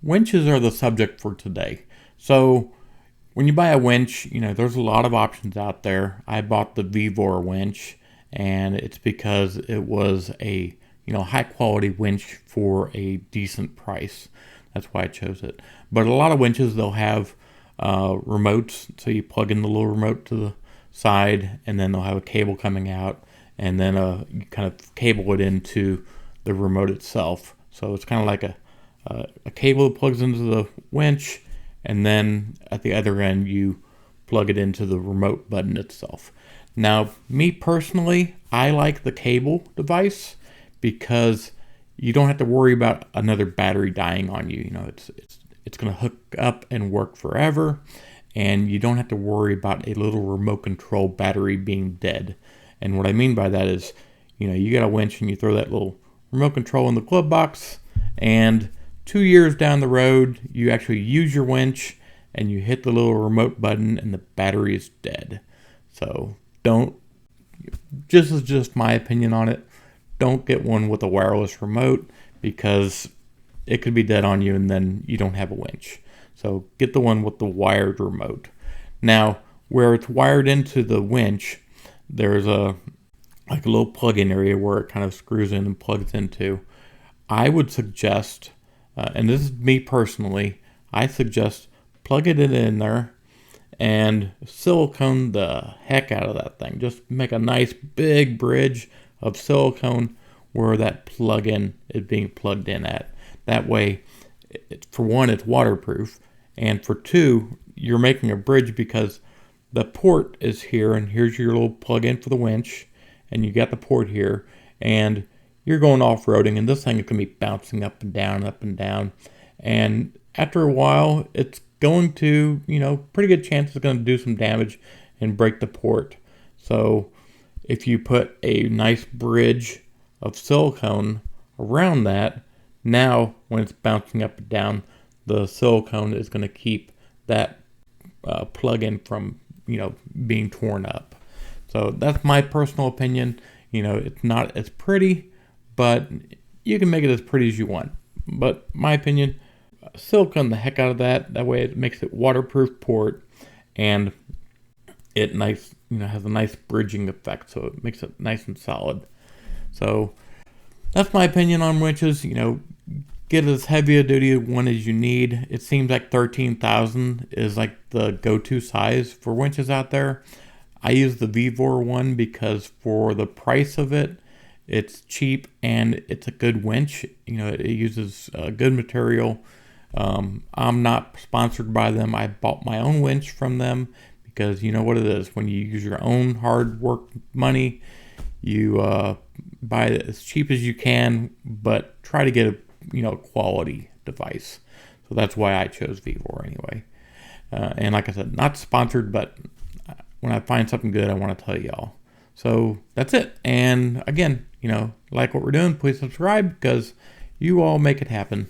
winches are the subject for today. So when you buy a winch, there's a lot of options out there. I bought the Vevor winch, and it's because it was a high quality winch for a decent price. That's why I chose it. But a lot of winches, they'll have remotes, so you plug in the little remote to the side, and then they'll have a cable coming out, and then you kind of cable it into the remote itself. So it's kind of like a cable that plugs into the winch, and then at the other end you plug it into the remote button itself. Now, me personally, I like the cable device because you don't have to worry about another battery dying on you. It's going to hook up and work forever, and you don't have to worry about a little remote control battery being dead. And what I mean by that is, you got a winch and you throw that little remote control in the glove box, and 2 years down the road, you actually use your winch and you hit the little remote button and the battery is dead. So this is just my opinion on it. Don't get one with a wireless remote because it could be dead on you and then you don't have a winch. So get the one with the wired remote. Now, where it's wired into the winch, there's a little plug-in area where it kind of screws in and plugs into. I would suggest, and this is me personally, I suggest plug it in there and silicone the heck out of that thing. Just make a nice big bridge of silicone where that plug-in is being plugged in at. That way, for one, it's waterproof, and for two, you're making a bridge because the port is here, and here's your little plug-in for the winch, and you got the port here, and you're going off-roading, and this thing is going to be bouncing up and down, and after a while, it's going to, pretty good chance it's going to do some damage and break the port. So if you put a nice bridge of silicone around that, now when it's bouncing up and down, the silicone is going to keep that plug-in from being torn up. So that's my personal opinion. It's not as pretty, but you can make it as pretty as you want. But my opinion, silicone the heck out of that. That way it makes it waterproof port, and it has a nice bridging effect, so it makes it nice and solid. So that's my opinion on winches. Get as heavy a duty one as you need. It seems like 13,000 is like the go-to size for winches out there. I use the Vevor one because for the price of it, it's cheap and it's a good winch. It uses good material. I'm not sponsored by them. I bought my own winch from them because you know what it is. When you use your own hard work money, you buy it as cheap as you can, but try to get a quality device. So that's why I chose Vevor anyway. And like I said, not sponsored, but when I find something good, I want to tell y'all. So that's it. And again, like what we're doing, please subscribe because you all make it happen.